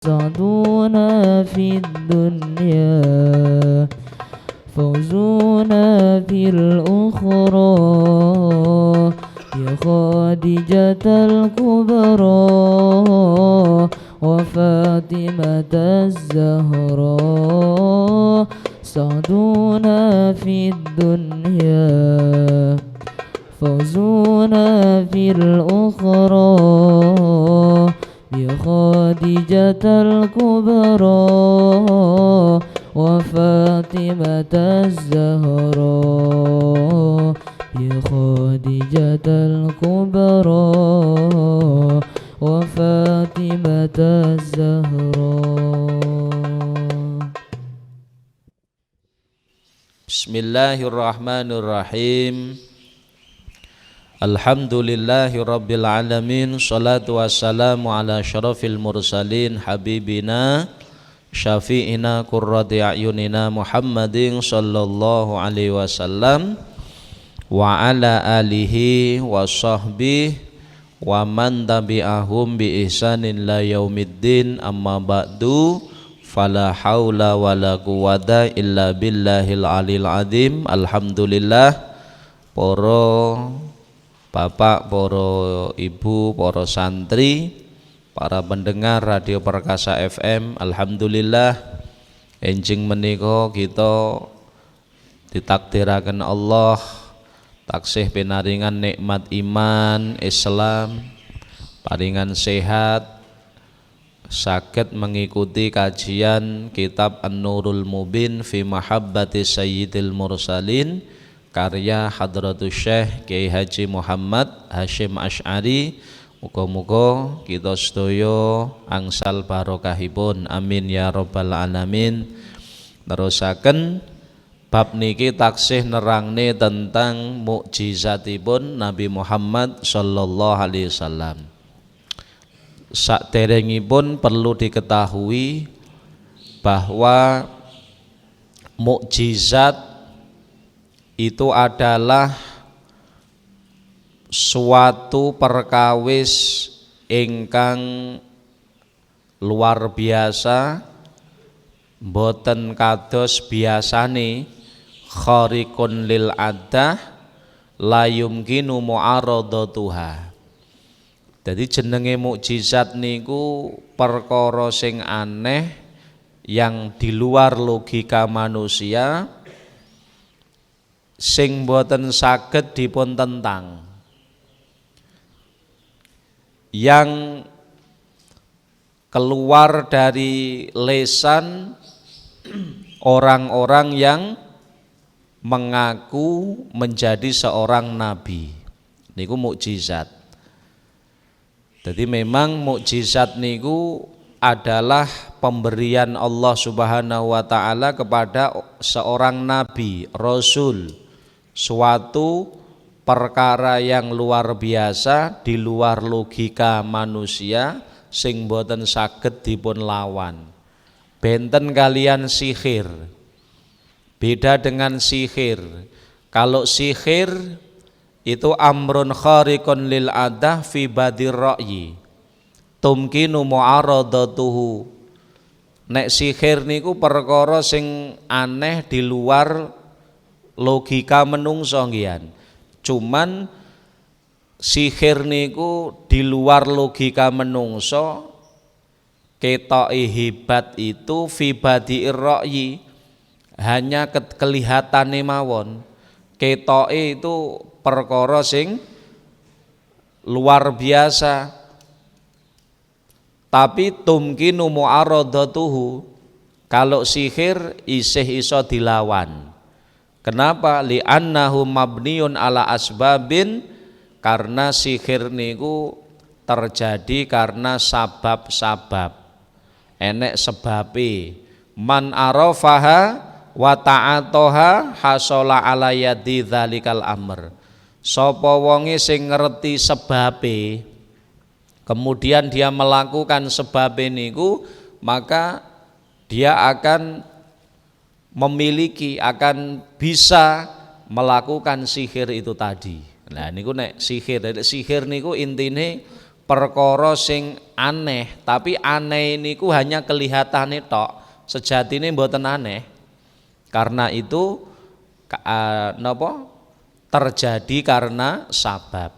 سعدنا في الدنيا فوزنا في الأخرى يا خادجة الكبرى وفاطمة الزهراء سعدنا في الدنيا فوزنا في الأخرى بخادجة الكبرى وفاطمة الزهراء بخادجة الكبرى وفاطمة الزهراء. Bismillahirrahmanirrahim. Alhamdulillahi rabbil alamin. Salatu wassalamu ala syarafil mursalin habibina syafi'ina qurrati a'yunina Muhammadin sallallahu alaihi wasallam wa ala alihi wa sahbihi wa man tabi'ahum bi ihsanin la yaumiddin. Amma ba'du, fala haula wala quwata illa billahil alil azim. Alhamdulillah, para bapak, para ibu, para santri, para pendengar Radio Perkasa FM, alhamdulillah enjing menika kita ditakdiraken Allah taksih pinaringan nikmat iman Islam, paringan sehat, saged mengikuti kajian kitab An-Nurul Mubin fi Mahabbati Sayyidil Mursalin karya Hadratus Syekh Kiai Haji Muhammad Hashim Asy'ari. Muga-muga kita sedaya angsal barokahipun, amin ya rabbal alamin. Terusaken bab niki taksih nerangne tentang mukjizatipun Nabi Muhammad sallallahu alaihi wasallam. Saderengipun perlu diketahui bahwa mukjizat itu adalah suatu perkawis ingkang luar biasa, boten kados biasane, khariqun lil adah, la yumkinu mu'aradatuha. Jadi jenenge mukjizat niku perkara sing aneh yang di luar logika manusia, sing boten saged dipun tentang, yang keluar dari lesan orang-orang yang mengaku menjadi seorang nabi. Niku mukjizat. Jadi memang mukjizat niku adalah pemberian Allah Subhanahu wa taala kepada seorang nabi, rasul, suatu perkara yang luar biasa di luar logika manusia sing boten saged dipun lawan. Benten kalian sihir. Beda dengan sihir. Kalau sihir itu amrun khariqun lil adah fi badir ra'yi, tumkinu mu'aradatuhu. Nek sihir niku perkara sing aneh di luar logika menungso ngian. Cuman sihir niku di luar logika menungso, ketoke hebat itu fi badi'ir ra'yi, hanya kelihatane mawon. Ketoke itu perkara sing luar biasa, tapi tumkinu mu'aradatuhu, kalau sihir isih iso dilawan. Kenapa? Li'annahu mabniun ala asbabin, karena sihir niku terjadi karena sabab-sabab. Enek sebabe. Man arafaha wa ta'atoha hasola ala yadi dzalikal amr. Sapa wonge sing ngerti sebabe, kemudian dia melakukan sebabe niku, maka dia akan memiliki, akan bisa melakukan sihir itu tadi. Nah niku nek sihir niku intine perkara sing aneh, tapi aneh niku hanya kelihatane tok, sejatine mboten aneh. Karena itu terjadi karena sabab.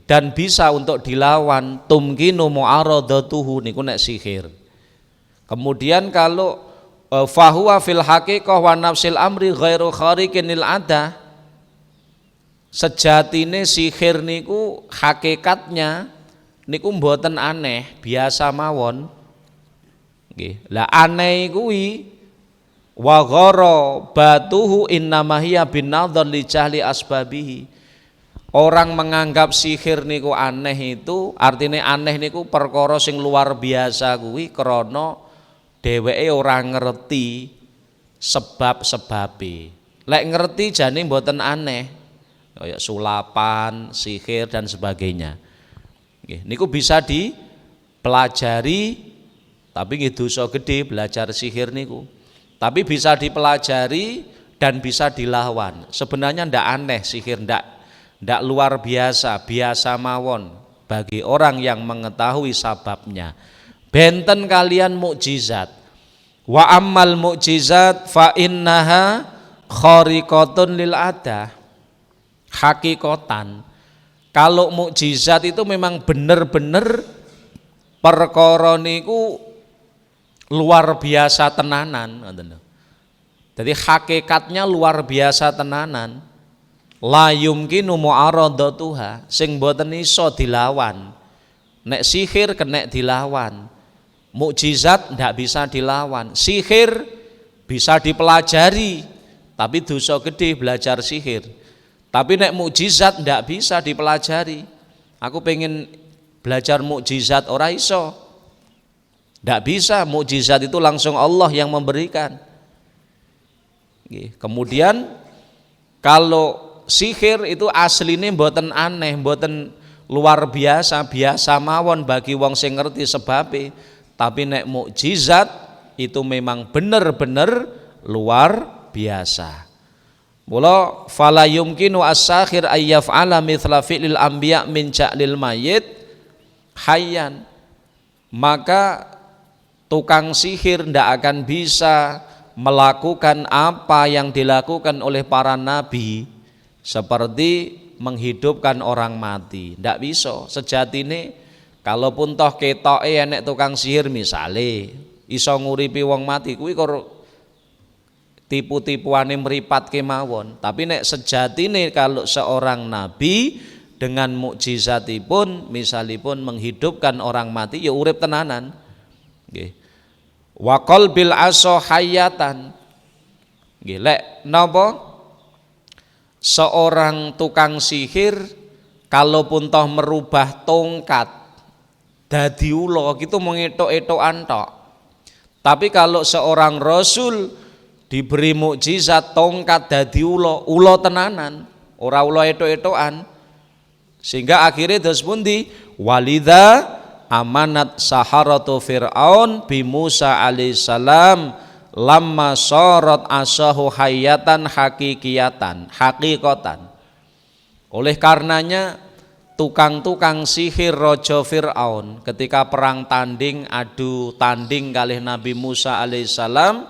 Dan bisa untuk dilawan, tumkinu mu'aradatuhu niku nek sihir. Kemudian kalau fahuwa fil haqiqah wa nafsil amri ghairu khariqinil adah, sejatine sihir niku hakikatnya niku mboten aneh, biasa mawon. Nggih. Lah aneh kuwi wa ghara batuhu innamahiyya bin nadhar li jahli asbabihi. Orang menganggap sihir niku aneh itu artinya aneh niku perkara sing luar biasa kuwi krana dheweke ora ngerti sebab-sebabe. Lek ngerti jane mboten aneh. Kayak sulapan, sihir dan sebagainya. Nggih, niku bisa dipelajari, tapi nggih dosa gede belajar sihir niku. Tapi bisa dipelajari dan bisa dilawan. Sebenarnya ndak aneh sihir, ndak luar biasa, biasa mawon bagi orang yang mengetahui sababnya. Benten kalian mukjizat. Wa ammal mukjizat fa innaha khariqatun lil adah. Hakikatan kalau mukjizat itu memang bener-bener perkara niku luar biasa tenanan. Jadi hakikatnya luar biasa tenanan. La yumkinu mu'aradatuha, sing boten iso dilawan. Nek sihir kena dilawan, mukjizat ndak bisa dilawan. Sihir bisa dipelajari, tapi dosa gede belajar sihir. Tapi nek mukjizat ndak bisa dipelajari. Aku pengen belajar mukjizat ora iso. Ndak bisa, mukjizat itu langsung Allah yang memberikan. Kemudian kalau sihir itu aslinya mboten aneh, mboten luar biasa, biasa mawon bagi wong sing ngerti sebabe. Tapi nek mukjizat itu memang bener-bener luar biasa. Mula fala yumkinu as-sakhir ayyaf'ala mithla fi'lil anbiya min ja'lil mayyit hayyan. Maka tukang sihir ndak akan bisa melakukan apa yang dilakukan oleh para nabi, seperti menghidupkan orang mati. Ndak bisa. Sejatine kalaupun toh ketoke enek tukang sihir misale iso nguripi wong mati kuwi kok tipu-tipuane mripat kemawon. Tapi nek sejatine kalau seorang nabi dengan mukjizatipun misalipun menghidupkan orang mati ya urip tenanan. Nggih. Wa qalbil asa hayatan. Nggih, lek napa seorang tukang sihir kalaupun toh merubah tongkat dadi ula gitu mengetok-etokan tok. Tapi kalau seorang rasul diberi mukjizat tongkat dadi ula tenanan, ora ula etok-etokan. Sehingga akhirnya dos pundi? Walidha amanat saharatu Fir'aun bi Musa alaihissalam lamma sorot asahu hayatan hakikiyatan, hakikotan. Oleh karenanya tukang-tukang sihir Raja Fir'aun ketika perang tanding, adu tanding kalih Nabi Musa alaihissalam,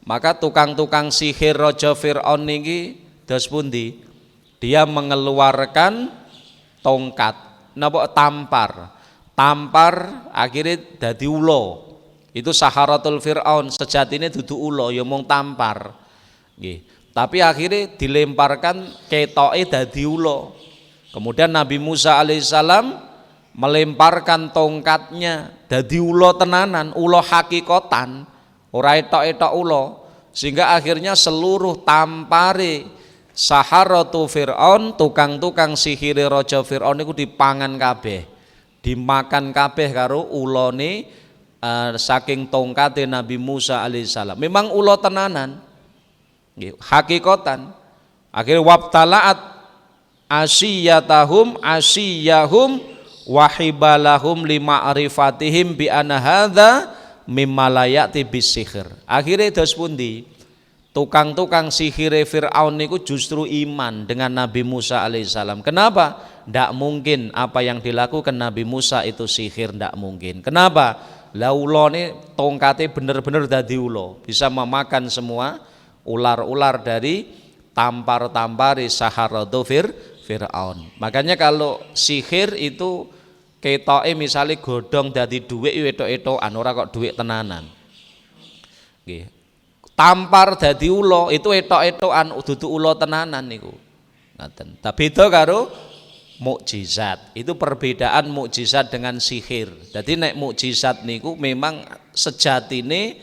maka tukang-tukang sihir Raja Fir'aun niki dos pundi? Dia mengeluarkan tongkat, napa tampar akhirnya dadi ula. Itu saharatul Fir'aun, sejatine dudu ula ya mung tampar. Nggih. Tapi akhirnya dilemparkan ketoke dadi ula. Kemudian Nabi Musa alaihissalam melemparkan tongkatnya dadi ula tenanan, ula hakikatan, ora etok-etok ula. Sehingga akhirnya seluruh tampare saharatu Fir'aun, tukang-tukang sihir Raja Fir'aun itu dipangan kabeh, dimakan kabeh karo ulone saking tongkate Nabi Musa alaihissalam. Memang ulo tenanan, hakikatan. Akhirnya wabtalaat asiyahum wahibalahum lima'rifatihim bi anna hadza mimma la ya'ti bisihir. Akhirnya dos pundi? Tukang-tukang sihir Fir'aun niku justru iman dengan Nabi Musa alaihissalam. Kenapa? Ndak mungkin apa yang dilakukan Nabi Musa itu sihir, ndak mungkin. Kenapa? Lah ula ini tongkatnya bener-bener dadi ula, bisa memakan semua ular-ular dari tampar-tampari saharatu Fir'aun. Makanya kalau sihir itu ketoke misalnya godhong dadi dhuwit etok-etokan, ora kok dhuwit tenanan. Nggih. Tampar dadi ula itu etok-etokan, dudu ula tenanan niku. Ngoten. Tapi beda karo mukjizat. Itu perbedaan mukjizat dengan sihir. Jadi nek mukjizat niku memang sejatine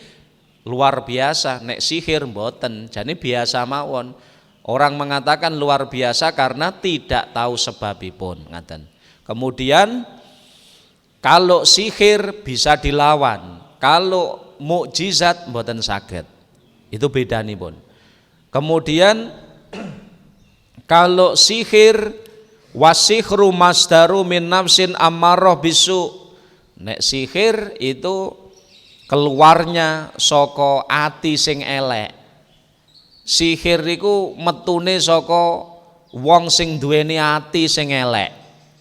luar biasa, nek sihir mboten. Jane biasa mawon. Orang mengatakan luar biasa karena tidak tahu sebabipun, ngaten. Kemudian kalau sihir bisa dilawan, kalau mukjizat mboten saged. Itu bedanipun. Kemudian kalau sihir wasihru masdaru min nafsin ammarah bisu. Nek sihir itu keluarnya saka ati sing elek. Sihir iku metune saka wong sing duweni ati sing elek.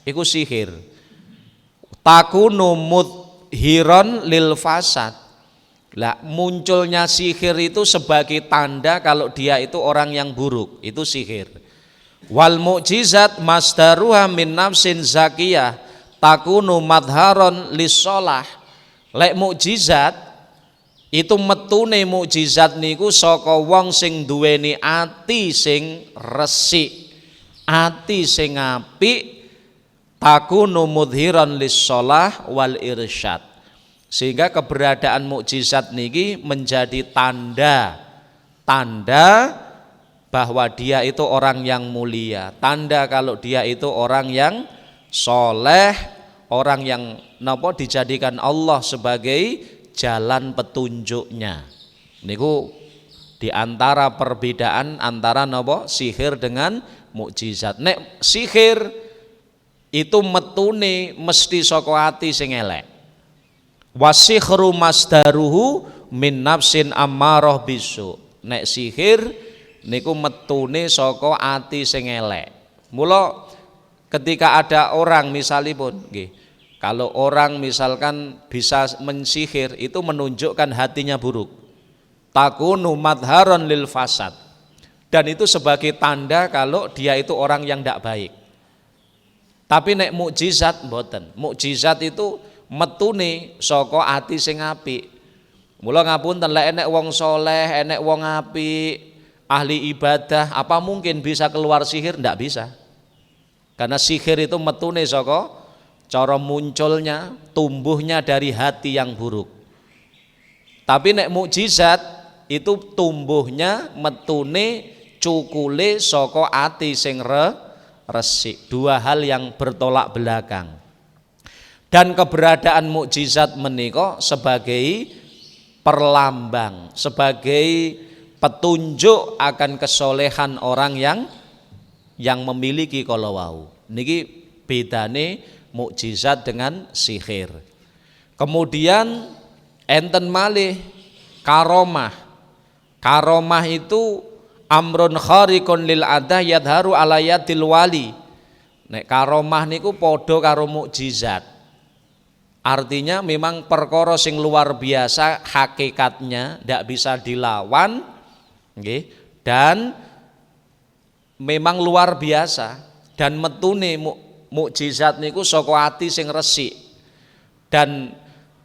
Iku sihir. Takunu mudhiron lil fasad. Lah munculnya sihir itu sebagai tanda kalau dia itu orang yang buruk, itu sihir. Wal mukjizat masdaruha min nafsin zakiyah takunu madharon lissolah. Lek mukjizat itu metune mukjizat niku saka wong sing duweni ati sing resik, ati sing apik, takunu mudhiron lissolah wal irsyad. Sehingga keberadaan mukjizat niki menjadi tanda bahwa dia itu orang yang mulia, tanda kalau dia itu orang yang soleh, orang yang dijadikan Allah sebagai jalan petunjuknya. Niku diantara perbedaan antara sihir dengan mukjizat. Nek sihir itu metune mesti saka ati sing elek. Wasihru masdaruhu min nafsin ammarah bisu. Nek sihir niku metune saka ati sing elek. Mula ketika ada orang misalipun nggih, kalau orang misalkan bisa mensihir itu menunjukkan hatinya buruk. Takunu madharon lil fasad. Dan itu sebagai tanda kalau dia itu orang yang tidak baik. Tapi nek mukjizat mboten. Mukjizat itu metune saka ati sing apik. Mula ngapunten lek enek wong soleh, enek wong apik, ahli ibadah, apa mungkin bisa keluar sihir? Tidak bisa. Karena sihir itu metune saka cara munculnya, tumbuhnya dari hati yang buruk. Tapi nek mukjizat itu tumbuhnya metune cukule saka ati sing resik. Dua hal yang bertolak belakang. Dan keberadaan mukjizat menika sebagai perlambang, sebagai petunjuk akan kesolehan orang yang memiliki kalau wau. Niki bedane mukjizat dengan sihir. Kemudian enten malih karomah. Karomah itu amrun khariqun lil adah yadharu ala yadil wali. Nek karomah niku padha karo mukjizat. Artinya memang perkara sing luar biasa hakikatnya ndak bisa dilawan. Okay. Dan memang luar biasa dan metune mukjizat niku saka ati sing resik. Dan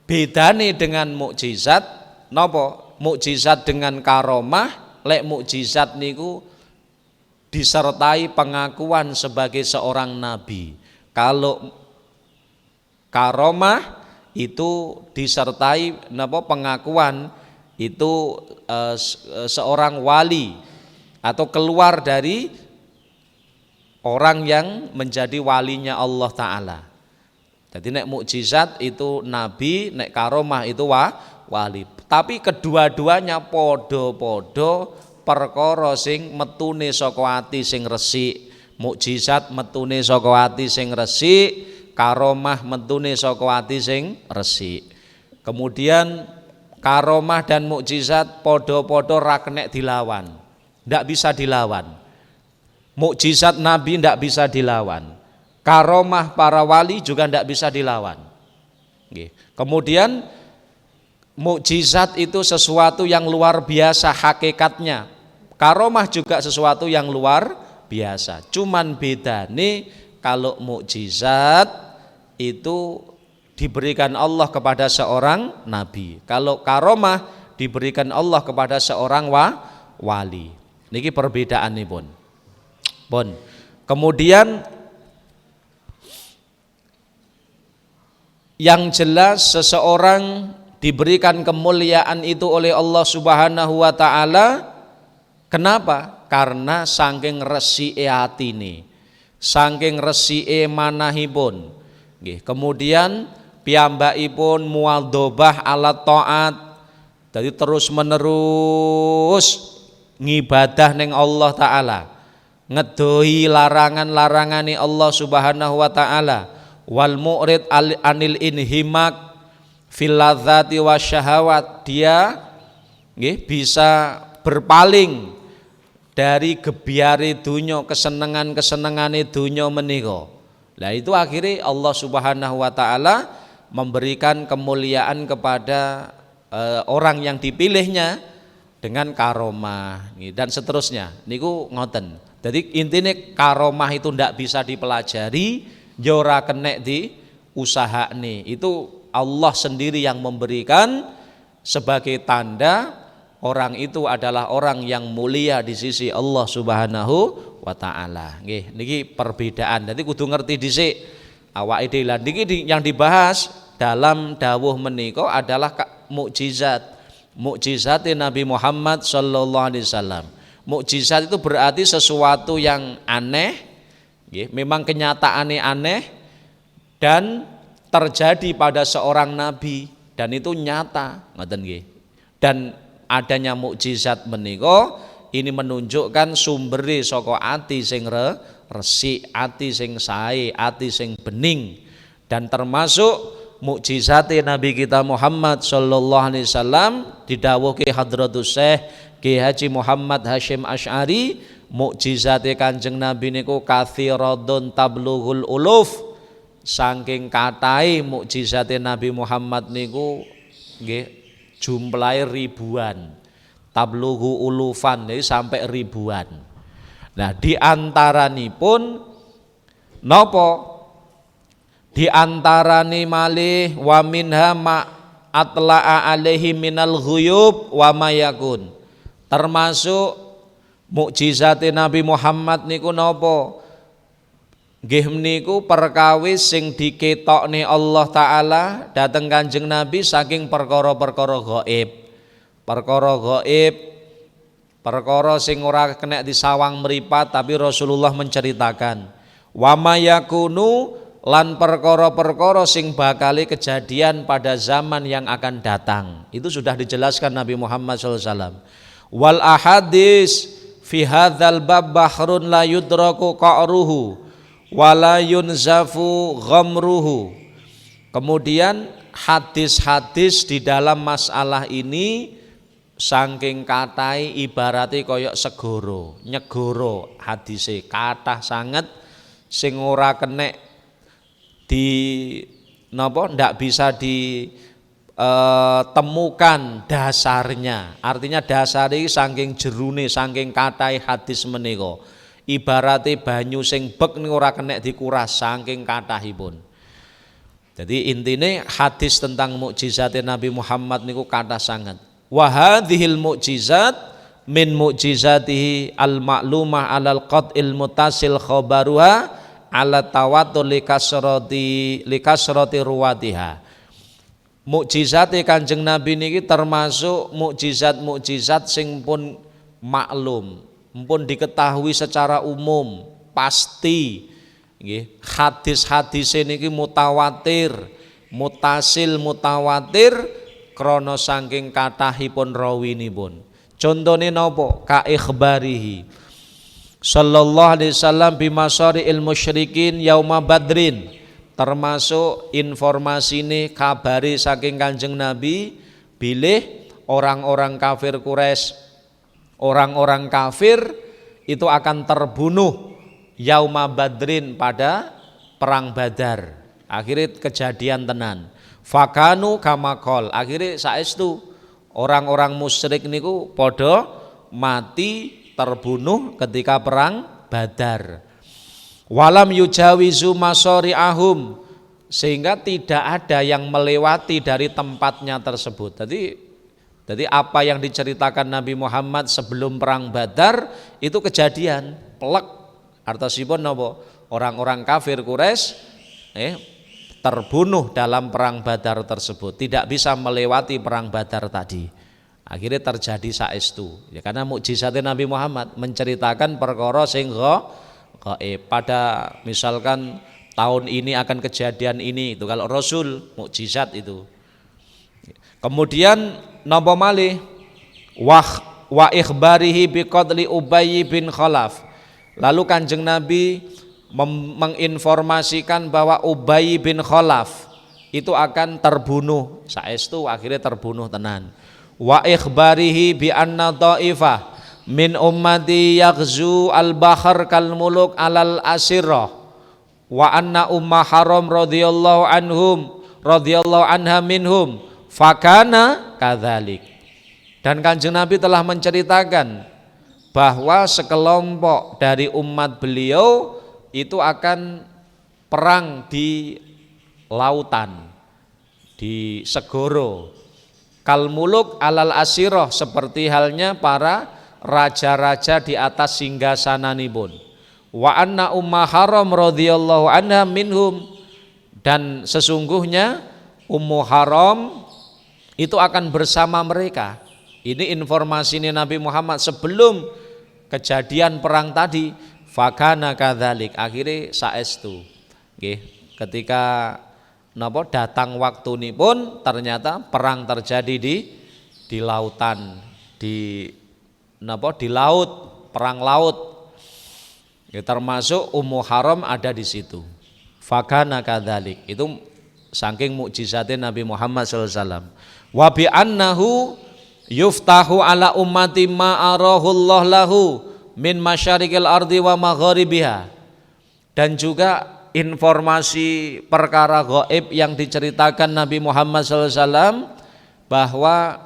bedane dengan mukjizat napa? Mukjizat dengan karomah, lek mukjizat niku disertai pengakuan sebagai seorang nabi. Kalau karomah itu disertai pengakuan itu seorang wali atau keluar dari orang yang menjadi walinya Allah Ta'ala. Jadi nek mukjizat itu nabi, nek karomah itu wali. Tapi kedua-duanya podo-podo perkara sing metune saka ati sing resik. Mukjizat metune saka ati sing resik, karomah metune saka ati sing resik. Kemudian karomah dan mukjizat podo-podo ra kenek dilawan. Ndak bisa dilawan. Mukjizat nabi ndak bisa dilawan. karomah para wali juga tidak bisa dilawan. Kemudian mukjizat itu sesuatu yang luar biasa hakikatnya. Karomah juga sesuatu yang luar biasa. Cuman beda nih, kalau mukjizat itu diberikan Allah kepada seorang nabi. Kalau karomah diberikan Allah kepada seorang wali. Niki perbedaan nih pun. Kemudian yang jelas seseorang diberikan kemuliaan itu oleh Allah Subhanahu wa taala. Kenapa? Karena saking resike atine, saking resike manahipun. Nggih, kemudian piyambakipun muadzabah ala taat. Jadi terus menerus ngibadah ning Allah taala. Ngedohi larangan-larangane Allah Subhanahu wa taala. Wal mu'rid anil inhimak fil ladzati wasyahawat. Dia nggih bisa berpaling dari gebyare dunya, kesenangan-kesenangane dunya menika. Lah itu akhirnya Allah Subhanahu wa taala memberikan kemuliaan kepada orang yang dipilihnya dengan karomah dan seterusnya. Niku ngoten. Jadi intinya karomah itu ndak bisa dipelajari, ya ora kenek diusahakne. Itu Allah sendiri yang memberikan sebagai tanda orang itu adalah orang yang mulia di sisi Allah Subhanahu wa taala. Nggih, niki perbedaan. Dadi kudu ngerti dhisik awake dhewe. Lah niki yang dibahas dalam dawuh menika adalah mukjizat. Mukjizat Nabi Muhammad sallallahu alaihi wasallam. Mukjizat itu berarti sesuatu yang aneh, nggih, memang kenyataannya aneh dan terjadi pada seorang nabi dan itu nyata, ngoten nggih. Dan adanya mukjizat menika ini menunjukkan sumbere saka ati sing resik, ati sing sae, ati sing bening. Dan termasuk mukjizat Nabi kita Muhammad sallallahu alaihi wasallam didhawuhke Hadratus Syekh Ki Haji Muhammad Hasyim Asy'ari, mukjizat Kanjeng Nabi niku katsiratun tablughul uluf. Saking kathahé mukjizat Nabi Muhammad niku nggih jumlahe ribuan, tablughu ulufan, jadi sampai ribuan. Nah, di antaranipun napa? Di antarane malih wa minha ma atla'a alaihi minal ghuyub wa ma yakun. Termasuk mukjizat Nabi Muhammad niku napa? Nggih niku perkawis sing diketokne Allah taala dhateng Kanjeng Nabi saking perkara-perkara gaib. Perkara gaib, perkara sing ora kena disawang mripat tapi Rasulullah menceritakan. Wa mayakunu lan perkara-perkara sing bakale kejadian pada zaman yang akan datang. Itu sudah dijelaskan Nabi Muhammad SAW. Wal ahadis fi hadzal bab bahrun la yudraku qa'ruhu wala yunzafu ghamruhu. Kemudian hadis-hadis di dalam masalah ini saking kathah ibarate kaya segara, nyegara hadise kathah sanget sing ora kenek di napa ndak bisa ditemukan dasarnya. Artinya dasar iki saking jerune, saking kathah hadis menika. Ibarate banyu sing bek niku ora kenek dikuras saking kathahipun. Jadi intine hadis tentang mukjizat Nabi Muhammad niku kathah sanget. Wa hadhil mukjizat min mukjizatihi al ma'lumah alal qat'il mutasil khabaruha ala tawatur likasrati ruwatiha. Mukjizat Kanjeng Nabi niki termasuk mukjizat-mukjizat sing pun maklum, pun diketahui secara umum, pasti nggih. Hadis-hadis niki mutawatir, mutasil mutawatir krana saking kathahipun rawinipun. Contone napa? Ka ikhbarihi sallallahu alaihi wasallam bimasari'il musyrikin yauma badrin. Termasuk informasine kabare saking Kanjeng Nabi bilih orang-orang kafir Quraisy, orang-orang kafir itu akan terbunuh yauma badrin pada perang Badar. Akhirnya kejadian tenan. Fakanu kamakol. Akhirnya saestu orang-orang musyrik niku podo mati terbunuh ketika perang Badar. Walam yujawizu masori'ahum, sehingga tidak ada yang melewati dari tempatnya tersebut. Jadi apa yang diceritakan Nabi Muhammad sebelum perang Badar itu kejadian plek. Artosipun napa? Orang-orang kafir Quraisy terbunuh dalam perang Badar tersebut, tidak bisa melewati perang Badar tadi. Akhirnya terjadi saestu. Ya karena mukjizatnya Nabi Muhammad menceritakan perkara sing gaib. Pada misalkan tahun ini akan kejadian ini, itu kalau Rasul mukjizat itu. Kemudian napa malih wa ikhbarihi biqadli Ubay bin Khalaf. Lalu Kanjeng Nabi menginformasikan bahwa Ubay bin Khalaf itu akan terbunuh. Saestu akhirnya terbunuh tenan. Wa ikhbarihi bi anna ta'ifah min ummati yaghzu al-bahr kal muluk alal asirah wa anna umma haram radhiyallahu anha minhum fakana kadzalik. Dan Kanjeng Nabi telah menceritakan bahwa sekelompok dari umat beliau itu akan perang di lautan, di segoro, kal muluk alal asirah, seperti halnya para raja-raja di atas singgasananipun. Wa anna umma haram radhiyallahu anha minhum, dan sesungguhnya Ummu Haram itu akan bersama mereka. Ini informasi ini Nabi Muhammad sebelum kejadian perang tadi. Fakana kadzalik, akhirnya saestu. Nggih, ketika napa datang waktu ini pun ternyata perang terjadi di lautan, di laut, perang laut. Ya, termasuk Ummu Haram ada di situ. Fakana kadzalik, itu saking mukjizatnya Nabi Muhammad SAW. Wa bi annahu yuftahu ala ummati ma arahullah lahu min masyariqil ardi wa magharibiha. Dan juga informasi perkara gaib yang diceritakan Nabi Muhammad SAW bahwa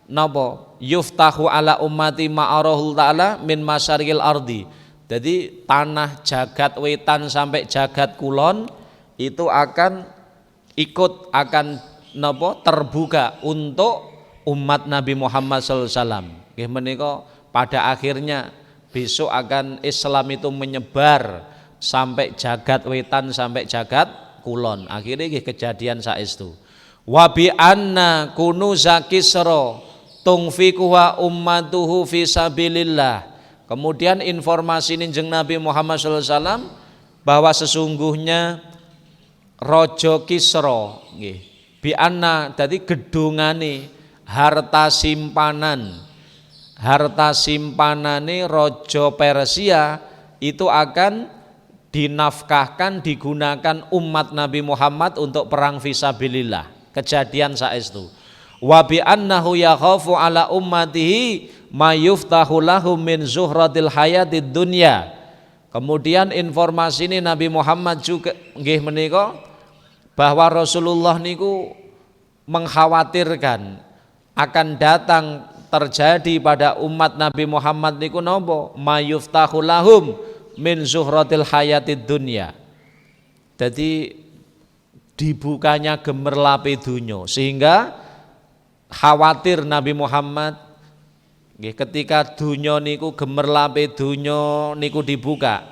napa yuftahu ala ummati ma arahul ta'ala min masyariqil ardi. Jadi tanah jagat wetan sampai jagat kulon itu akan terbuka untuk umat Nabi Muhammad SAW. Nggih menika pada akhirnya besok akan Islam itu menyebar sampai jagat wetan sampai jagat kulon. Akhirnya kejadian saestu. Wa bi anna kunuza Kisra tungfikuha ummatuhu fi sabilillah. Kemudian informasi ninjeng Nabi Muhammad SAW bahwa sesungguhnya Raja Kisra nggih bi anna dadi gedungane harta simpanane Raja Persia itu akan dinafkahkan, digunakan umat Nabi Muhammad untuk perang fisabilillah. Kejadian saestu. Wa bi annahu yakhafu ala ummatihi ma yuftahu lahum min zuhratil hayatid dunya. Kemudian informasi ini Nabi Muhammad juga nggih menika bahwa Rasulullah niku mengkhawatirkan akan datang terjadi pada umat Nabi Muhammad niku napa ma yuftahu lahum min zuhratil hayatid dunya. Jadi dibukanya gemerlape dunya, sehingga khawatir Nabi Muhammad nggih ketika dunya niku gemerlape dunya niku dibuka,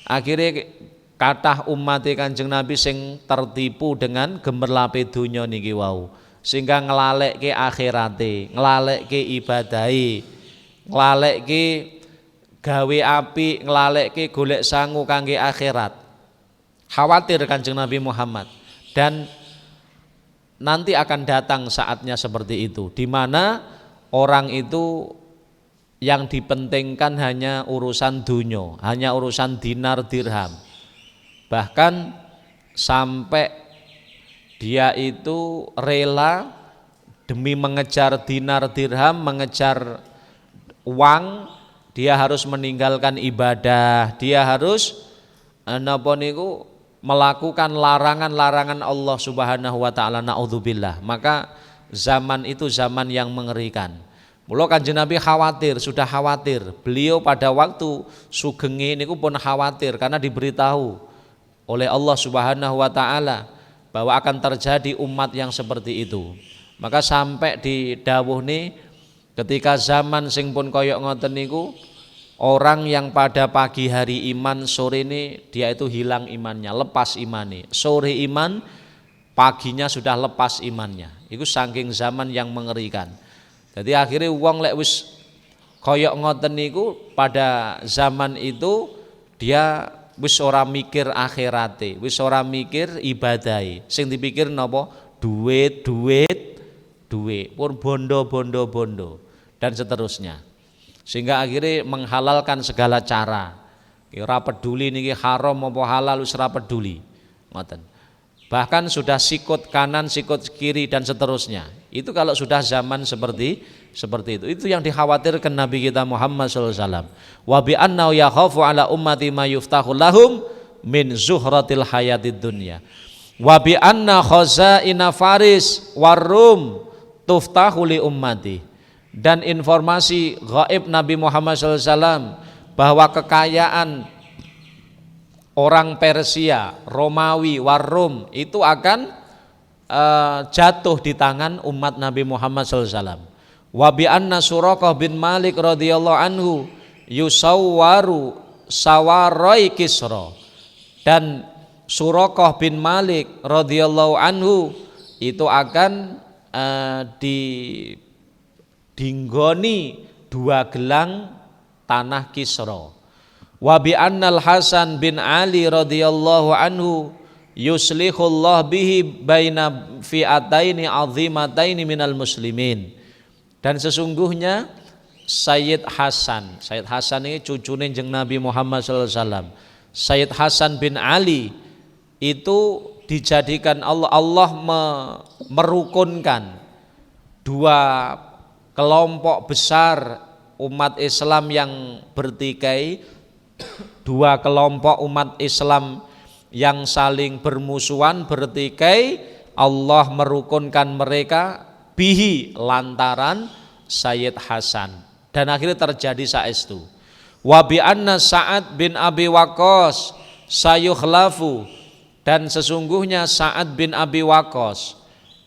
akhirnya kathah umat Kanjeng Nabi sing tertipu dengan gemerlape dunya niki wau, sehingga nglalekke akhirate, nglalekke ibadahe, nglalekke gawe api, nglalekke golek sangu kangge akhirat. Khawatir Kanjeng Nabi Muhammad. Dan nanti akan datang saatnya seperti itu, di mana orang itu yang dipentingkan hanya urusan dunya, hanya urusan dinar dirham. Bahkan sampai dia itu rela demi mengejar dinar dirham, mengejar uang, dia harus meninggalkan ibadah, dia harus napa niku melakukan larangan-larangan Allah Subhanahu wa taala, naudzubillah, maka zaman itu zaman yang mengerikan. Mula Kanjeng Nabi khawatir, sudah khawatir. Beliau pada waktu sugenge niku pun khawatir karena diberitahu oleh Allah Subhanahu wa taala bahwa akan terjadi umat yang seperti itu. Maka sampai didhawuhne ketika zaman sing pun koyok ngoten niku, orang yang pada pagi hari iman, sore ini dia itu hilang imannya, lepas imannya. Sore iman, paginya sudah lepas imannya. Itu saking zaman yang mengerikan. Jadi akhirnya wong lek wis koyok ngoten niku pada zaman itu dia wis ora mikir akhirate, wis ora mikir ibadahe. Sing dipikir napa? Duit, pun bondo dan seterusnya. Sehingga akhirnya menghalalkan segala cara. Ora peduli niki haram apa halal, wis ora peduli. Ngoten. Bahkan sudah sikut kanan, sikut kiri dan seterusnya. Itu kalau sudah zaman seperti itu. Itu yang dikhawatirkan Nabi kita Muhammad sallallahu alaihi wasallam. Wa bi annahu yakhafu ala ummati ma yuftahu lahum min zuhratil hayatid dunya. Wa bi anna khazaina Faris warum tuftahu li ummati. Dan informasi gaib Nabi Muhammad SAW bahwa kekayaan orang Persia, Romawi, Warum itu akan jatuh di tangan umat Nabi Muhammad SAW. Wa bi anna Suraqah bin Malik radhiyallahu anhu yusawwaru sawarai Kisra, dan Suraqah bin Malik radhiyallahu anhu itu akan dinggoni dua gelang tanah Kisra. Wa bi annal Hasan bin Ali radhiyallahu anhu yuslihullah bihi baina fi'ataini azimataini minal muslimin. Dan sesungguhnya Sayyid Hasan ini cucune jeneng Nabi Muhammad sallallahu alaihi wasallam. Sayyid Hasan bin Ali itu dijadikan Allah merukunkan dua kelompok besar umat Islam yang bertikai, dua kelompok umat Islam yang saling bermusuhan, bertikai, Allah merukunkan mereka bihi lantaran Sayyid Hasan, dan akhirnya terjadi saestu. Wa bi anna Sa'ad bin Abi Waqqas sayukhlafu, dan sesungguhnya Sa'ad bin Abi Waqqas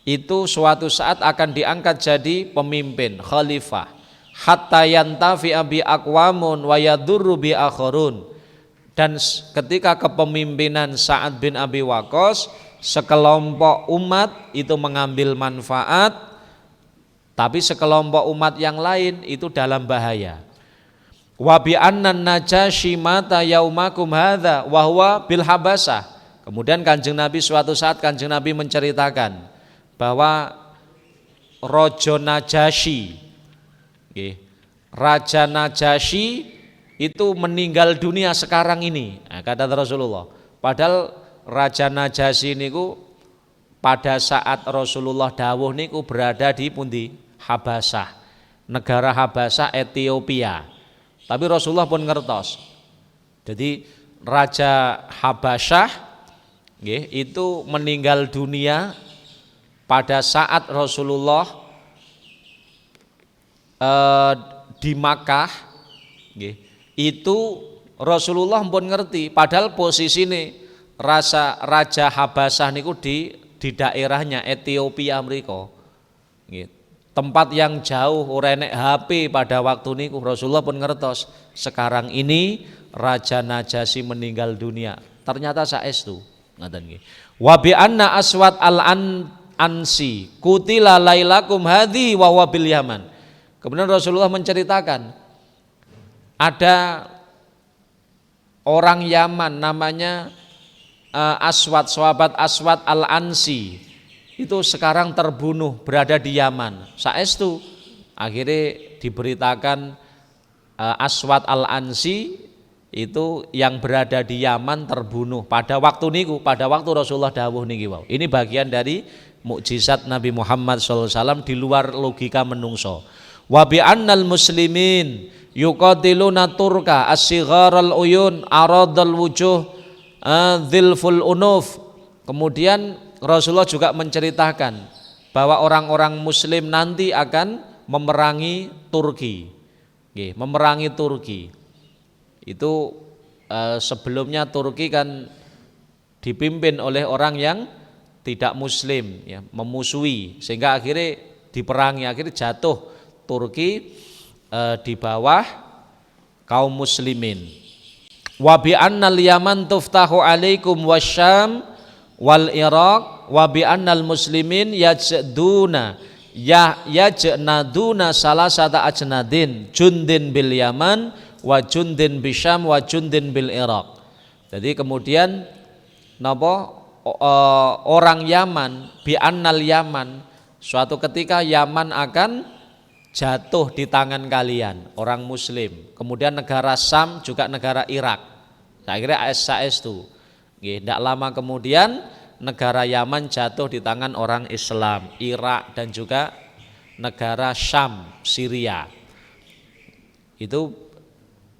itu suatu saat akan diangkat jadi pemimpin, khalifah, hatta yantafi bi aqwamun wa yadurru bi akharun. Dan ketika kepemimpinan Sa'ad bin Abi Waqqas, sekelompok umat itu mengambil manfaat, tapi sekelompok umat yang lain itu dalam bahaya. Wa bi annan Najasyi mata yaumakum hadza wa huwa bil Habasah. Kemudian Kanjeng Nabi suatu saat Kanjeng Nabi menceritakan bahwa Raja Najasyi, Raja Najasyi itu meninggal dunia sekarang ini, kata Rasulullah. Padahal Raja Najasyi niku pada saat Rasulullah dawuh niku berada di pundi? Habasah, negara Habasah, Ethiopia. Tapi Rasulullah pun ngertos. Jadi Raja Habasyah itu meninggal dunia pada saat Rasulullah di Makkah. Itu Rasulullah pun ngerti. Padahal posisi ini Raja Habasyah niku di daerahnya Ethiopia mereka. Tempat yang jauh, ora enek HP pada waktu niku. Rasulullah pun ngertos sekarang ini Raja Najasyi meninggal dunia. Ternyata saestu ngaten nggih. Wa bi anna Aswad al-Ansi kutila lailakum hadhi wa huwa bil Yaman. Kemudian Rasulullah menceritakan ada orang Yaman namanya Aswad, sahabat Aswad al-Ansi. Itu sekarang terbunuh, berada di Yaman. Saestu akhirnya diberitakan Aswad al-Ansi itu yang berada di Yaman terbunuh pada waktu niku, pada waktu Rasulullah dawuh niki wau. Ini bagian dari mukjizat Nabi Muhammad SAW di luar logika menungso. Wa bi annal muslimin yuqatiluna turka as-sigharal uyun aradal wujuh Dzilful Unuf. Kemudian Rasulullah juga menceritakan bahwa orang-orang muslim nanti akan memerangi Turki. Memerangi Turki. Itu sebelumnya Turki kan dipimpin oleh orang yang tidak muslim, ya, memusuhi, sehingga akhirnya diperangi, akhirnya jatuh Turki di bawah kaum muslimin. Wa bi annal Yaman tuftahu alaikum wasyam wal Iraq wa bi annal muslimin yajnaduna salasata ajnadin jundin bil Yaman wa jundin bisyam wa jundin bil Iraq. Jadi kemudian orang Yaman, bi annal Yaman, suatu ketika Yaman akan jatuh di tangan kalian, orang muslim. Kemudian negara Syam juga negara Irak. Akhirnya AS itu. Tidak lama kemudian negara Yaman jatuh di tangan orang Islam, Irak dan juga negara Syam, Syria. Itu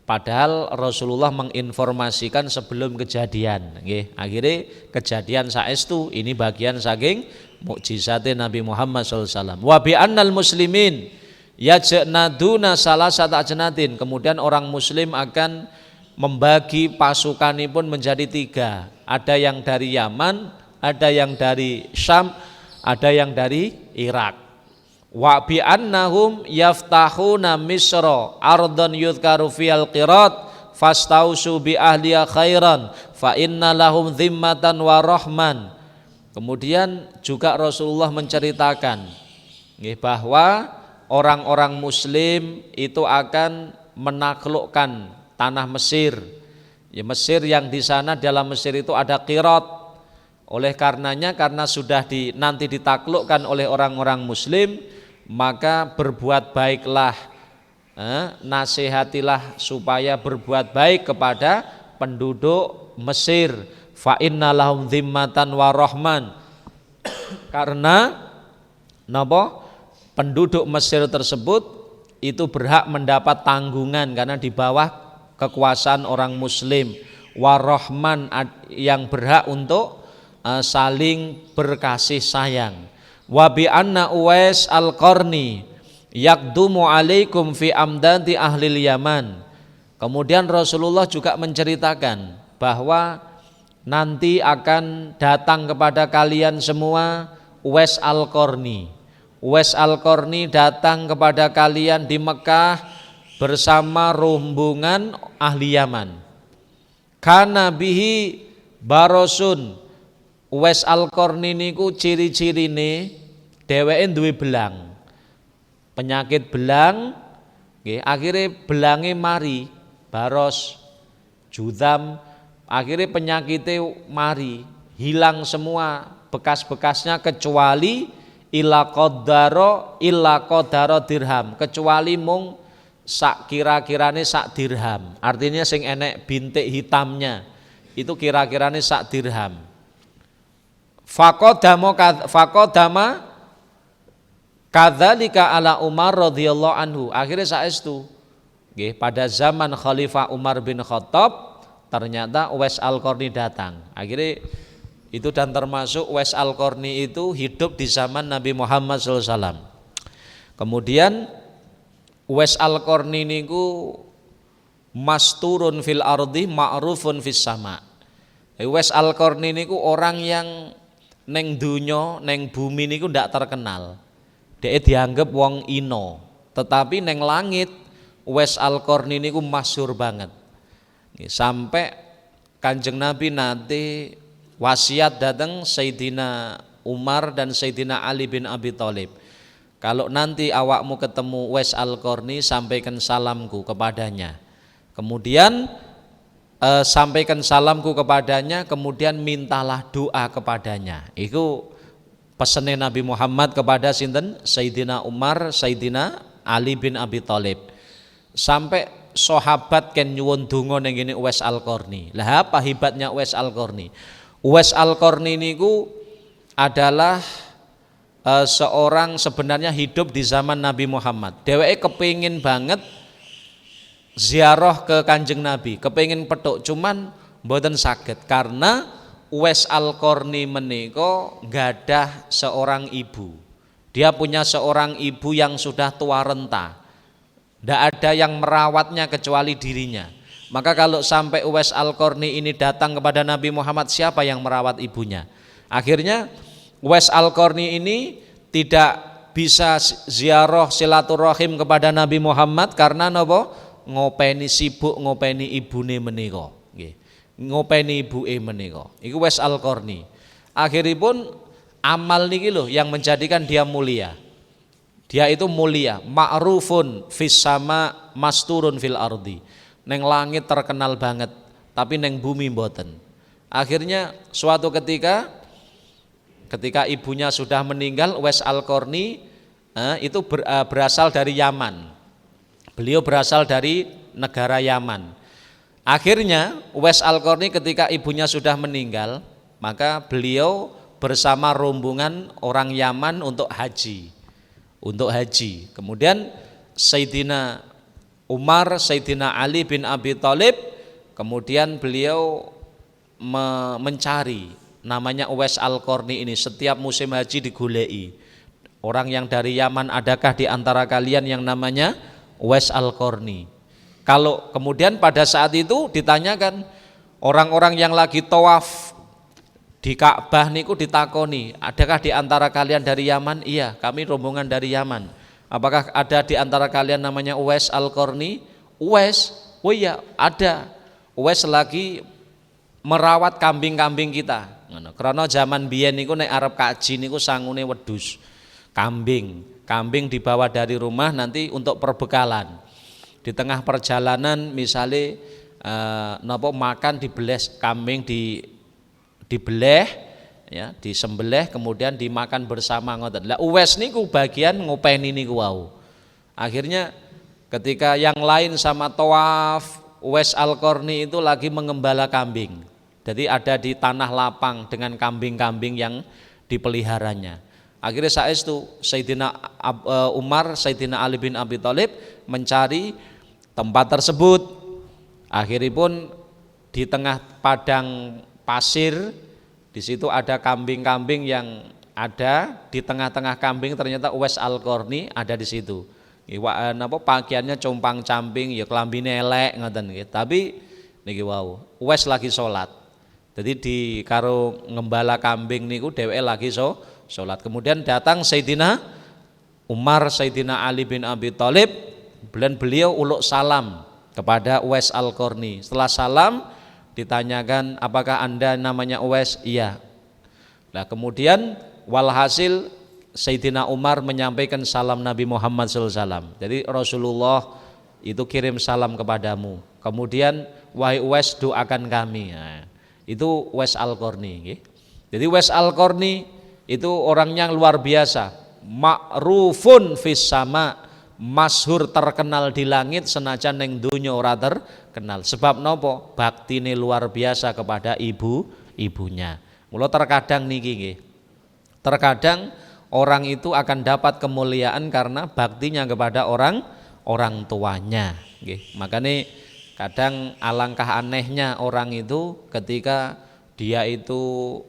padahal Rasulullah menginformasikan sebelum kejadian. Akhirnya kejadian saestu, ini bagian saking mukjizatnya Nabi Muhammad SAW. Wa bi annal muslimin yajnaduna salasata ajnadin. Kemudian orang muslim akan membagi pasukanipun menjadi 3. Ada yang dari Yaman, ada yang dari Syam, ada yang dari Irak. Wa bi annahum yaftahuna Misra ardon yudhkaru fiyal qirat fastausu bi ahliya khairan fa inna lahum dhimmatan wa rahman. Kemudian juga Rasulullah menceritakan bahwa orang-orang muslim itu akan menaklukkan tanah Mesir. Ya, Mesir yang di sana, dalam Mesir itu ada qirat. Oleh karenanya, karena sudah nanti ditaklukkan oleh orang-orang muslim, maka berbuat baiklah, nasihatilah supaya berbuat baik kepada penduduk Mesir. Fa inna lahum dhimmatan wa rahman. Karena penduduk Mesir tersebut itu berhak mendapat tanggungan karena di bawah kekuasaan orang muslim. Wa rahman, yang berhak untuk saling berkasih sayang. Wa bi anna Uwais al-Qarni yakdumu alaikum fi amdati ahlil Yaman. Kemudian Rasulullah juga menceritakan bahwa nanti akan datang kepada kalian semua Uwais al-Qarni. Uwais al-Qarni datang kepada kalian di Mekah bersama rombongan ahli Yaman. Kana bihi barosun. Uwais al-Qarni niku ciri-cirine dheweke duwe belang. Penyakit belang, akhirnya belange mari, baros, judam, akhirnya penyakitnya mari, hilang semua bekas-bekasnya kecuali illa qadaro dirham, kecuali mung sak kira-kirane sak dirham. Artinya sing enek bintik hitamnya itu kira-kirane sak dirham. Faqadama kadzalika ala Umar radhiyallahu anhu. Akhirnya saestu pada zaman Khalifah Umar bin Khattab ternyata Uwais al-Qarni datang. Akhirnya itu, dan termasuk Uwais al-Qarni itu hidup di zaman Nabi Muhammad SAW. Kemudian Uwais al-Qarni niku masturun fil ardi ma'rufun fis sama. Uwais al-Qarni niku orang yang neng dunyo, neng bumi niku ndak terkenal. Dia dianggap wong ino, tetapi neng langit Uwais al-Qarni niku masyhur banget. Sampai Kanjeng Nabi nanti wasiat datang Sayyidina Umar dan Sayyidina Ali bin Abi Thalib. Kalau nanti awakmu ketemu Uwais al-Qarni, sampaikan salamku kepadanya. Kemudian sampaikan salamku kepadanya, kemudian mintalah doa kepadanya. Itu pesannya Nabi Muhammad kepada sinten? Sayyidina Umar, Sayyidina Ali bin Abi Thalib. Sampai sahabat ken nyuwun donga ning ngene Uwais al-Qarni. Lah apa hebatnya Uwais al-Qarni? Uwais al-Qarni niku adalah seorang sebenarnya hidup di zaman Nabi Muhammad. Dheweke kepingin banget ziarah ke Kanjeng Nabi, kepingin petuk, cuman Mboten saged karena Uwais Al-Qarni menika gadah seorang ibu. Dia punya seorang ibu yang sudah tua renta. Tidak ada yang merawatnya kecuali dirinya. Maka kalau sampai Uwais Al-Qarni ini datang kepada Nabi Muhammad, siapa yang merawat ibunya? Akhirnya Uwais Al-Qarni ini tidak bisa ziarah silaturahim kepada Nabi Muhammad karena napa? Ngopeni sibuk ngopeni ibune menika. Nggih. Ngopeni ibuke menika. Iku Uwais Al-Qarni. Akhiripun amal niki lho yang menjadikan dia mulia. Dia itu mulia, ma'rufun fis sama masturun fil ardi. Neng langit terkenal banget, tapi neng bumi mboten. Akhirnya suatu ketika ibunya sudah meninggal, Uwais Al-Qarni itu berasal dari Yaman. Beliau berasal dari negara Yaman. Akhirnya Uwais Al-Qarni ketika ibunya sudah meninggal, maka beliau bersama rombongan orang Yaman untuk haji. Kemudian Sayyidina Umar, Sayyidina Ali bin Abi Thalib, kemudian beliau mencari namanya Uwais Al-Qarni ini. Setiap musim haji digoleki. Orang yang dari Yaman, adakah di antara kalian yang namanya Uwais Al-Qarni? Kalau kemudian pada saat itu ditanyakan, orang-orang yang lagi tawaf di Ka'bah niku ditakoni, adakah di antara kalian dari Yaman? Iya, kami rombongan dari Yaman. Apakah ada di antara kalian namanya Uwais Al-Qarni? Uwais? Oh iya, ada. Uwais lagi merawat kambing-kambing kita. Karena zaman biyen niku nek arep kaji niku sangune wedhus. Kambing dibawa dari rumah nanti untuk perbekalan. Di tengah perjalanan misalnya makan dibeles kambing dibeleh ya, disembelih kemudian dimakan bersama ngoten. Lah Uwais niku bagian ngopeni niku wau. Akhirnya ketika yang lain sama tawaf, Uwais Al-Qarni itu lagi mengembala kambing. Jadi ada di tanah lapang dengan kambing-kambing yang dipeliharanya. Akhirnya saestu Sayyidina Umar, Sayyidina Ali bin Abi Thalib mencari tempat tersebut. Akhirnya pun di tengah padang pasir, di situ ada kambing-kambing yang ada di tengah-tengah kambing ternyata Uwais Al-Qarni ada di situ. Pakaiannya compang-camping, ya klambine elek ngoten nggih. Tapi niki wau, Uwais lagi salat. Jadi di karo ngembala kambing niku dheweke lagi salat. Kemudian datang Sayyidina Umar, Sayyidina Ali bin Abi Thalib, beliau uluk salam kepada Uwais Al-Qarni. Setelah salam ditanyakan, apakah Anda namanya Uwais? Iya. Nah kemudian walhasil Sayyidina Umar menyampaikan salam Nabi Muhammad SAW. Jadi Rasulullah itu kirim salam kepadamu. Kemudian wahai Uwais doakan kami. Nah, itu Uwais Al-Qarni. Jadi Uwais Al-Qarni itu orangnya luar biasa. Ma'rufun fis sama, masyhur terkenal di langit senajan neng dunya ora terkenal. Sebab nopo? Baktine luar biasa kepada ibunya. Mula terkadang niki nggih. Terkadang orang itu akan dapat kemuliaan karena baktinya kepada orang tuanya. Nggih. Makanya kadang alangkah anehnya orang itu ketika dia itu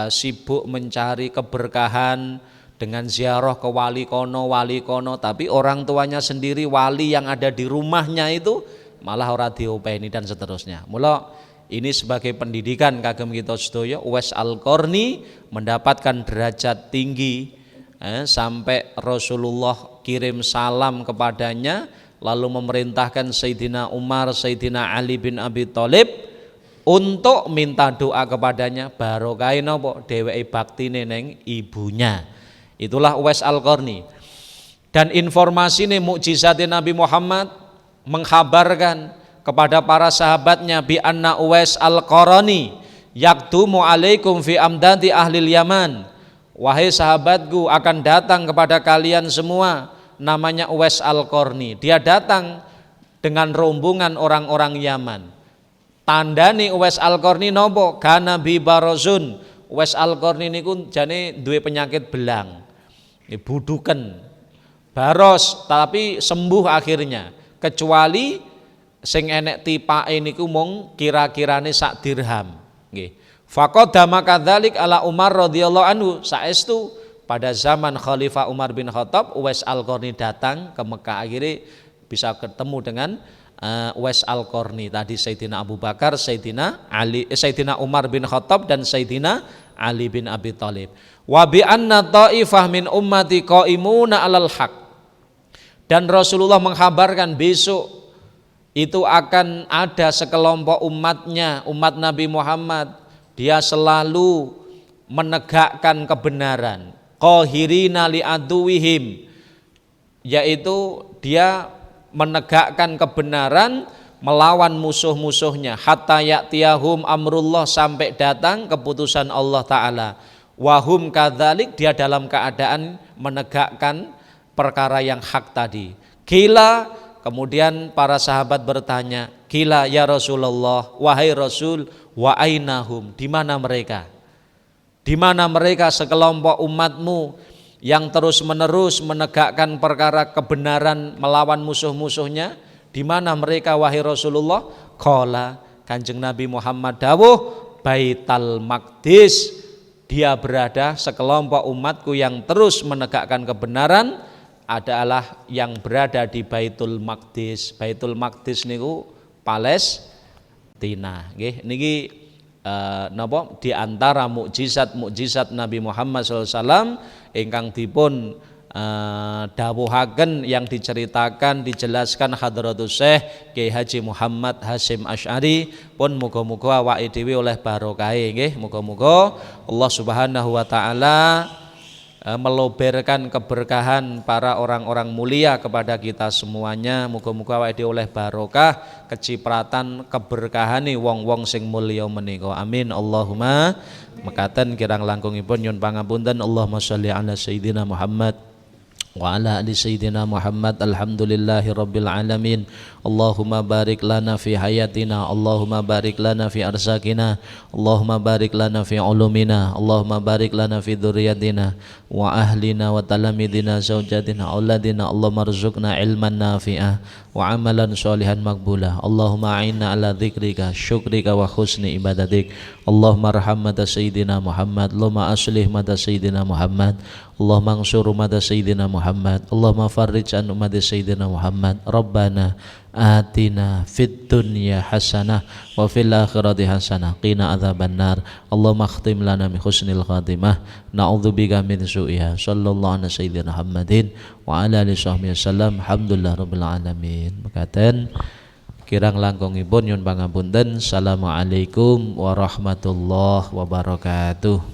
sibuk mencari keberkahan dengan ziarah ke wali kono, tapi orang tuanya sendiri wali yang ada di rumahnya itu malah ora diopeni dan seterusnya. Mula ini sebagai pendidikan kagem kita sedaya, Uwais Al-Qarni mendapatkan derajat tinggi sampai Rasulullah kirim salam kepadanya, lalu memerintahkan Sayyidina Umar, Sayyidina Ali bin Abi Thalib untuk minta doa kepadanya barokah napa dheweke baktine neng ibunya. Itulah Uwais Al-Qarni. Dan informasi ini mukjizatnya Nabi Muhammad mengkhabarkan kepada para sahabatnya bi anna Uwais Al-Qarni yakdumu alaikum fi amdati ahlil Yaman. Wahai sahabatku, akan datang kepada kalian semua namanya Uwais Al-Qarni. Dia datang dengan rombongan orang-orang Yaman. Tandane Uwais Al-Qarni nopo? Kana bi barazun. Uwais Al-Qarni niku jane duwe penyakit belang. Buduken. Baros tapi sembuh akhirnya. Kecuali sing enek tipake niku mung kira-kirane sak dirham nggih. Faqaddama kadzalik ala Umar radhiyallahu anhu, saestu pada zaman Khalifah Umar bin Khattab Uwais Al-Qarni datang ke Mekah, akhirnya bisa ketemu dengan Uwais Al-Qarni tadi, Sayyidina Abu Bakar, Sayyidina Ali, Sayyidina Umar bin Khattab dan Sayyidina Ali bin Abi Thalib. Wa bi anna ta'ifah min ummati qaimuna 'alal haq, dan Rasulullah menghabarkan besok itu akan ada sekelompok umatnya, umat Nabi Muhammad, dia selalu menegakkan kebenaran, qahirina li aduwihim, yaitu dia menegakkan kebenaran melawan musuh-musuhnya, hatta ya'tiyahum amrullah, sampai datang keputusan Allah Ta'ala. Wahum kadzalik, dia dalam keadaan menegakkan perkara yang hak tadi. Kila, kemudian para sahabat bertanya, kila ya Rasulullah, wahai Rasul, wa ainahum, di mana mereka? Di mana mereka sekelompok umatmu yang terus-menerus menegakkan perkara kebenaran melawan musuh-musuhnya? Di mana mereka wahai Rasulullah? Qala, Kanjeng Nabi Muhammad dawuh, Baitul Maqdis, dia berada, sekelompok umatku yang terus menegakkan kebenaran adalah yang berada di Baitul Maqdis. Baitul Maqdis niku Palestina nggih. Niki napa di antara mukjizat Nabi Muhammad SAW ingkang dipun dawuhaken, yang diceritakan dijelaskan Hadratus Syekh Kiai Haji Muhammad Hasyim Asy'ari, pun muga-muga awake dhewe oleh barokahe nggih. Muga-muga Allah Subhanahu wa taala meloberkan keberkahan para orang-orang mulia kepada kita semuanya. Muga-muga awake dhewe oleh barokah kecipratan keberkahane wong-wong sing mulya menika. Amin Allahumma. Mekaten kirang langkungipun nyuwun pangapunten. Allahumma sholli ala sayyidina Muhammad wa ala ali sayyidina Muhammad. Alhamdulillahi rabbil alamin. Allahumma barik lana fi hayatina, Allahumma barik lana fi arzakina, Allahumma barik lana fi ulumina, Allahumma barik lana fi dzurriyyatina wa ahlina wa talamidina zaujatina auladina. Allahumma rzuqna ilman nafi'ah wa amalan sholihan maqbulah. Allahumma a'inna ala dzikrika syukrika wa husni ibadatik. Allahumma arham mata sayyidina Muhammad, Allahumma aslih mata sayyidina Muhammad, Allahumma ansur mata sayyidina Muhammad, Allahumma farrij an ummati sayyidina Muhammad. Rabbana atina fid dunya hasanah wa fil akhirati hasanah qina adzabannar. Allahumma khtim lana min husnil khatimah, na'udzubika min su'iha. Sallallahu ala sayyidina Muhammadin wa ala alihi sahbihi wasallam. Alhamdulillah rabbil alamin. Mekaten kirang langkungipun nyuwun pangapunten. Assalamualaikum warahmatullahi wabarakatuh.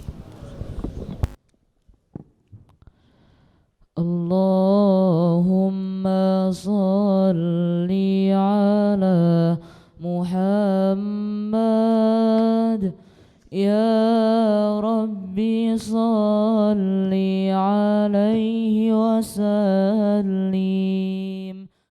Allahumma salli ala Muhammad, ya Rabbi salli alaihi wa sallim.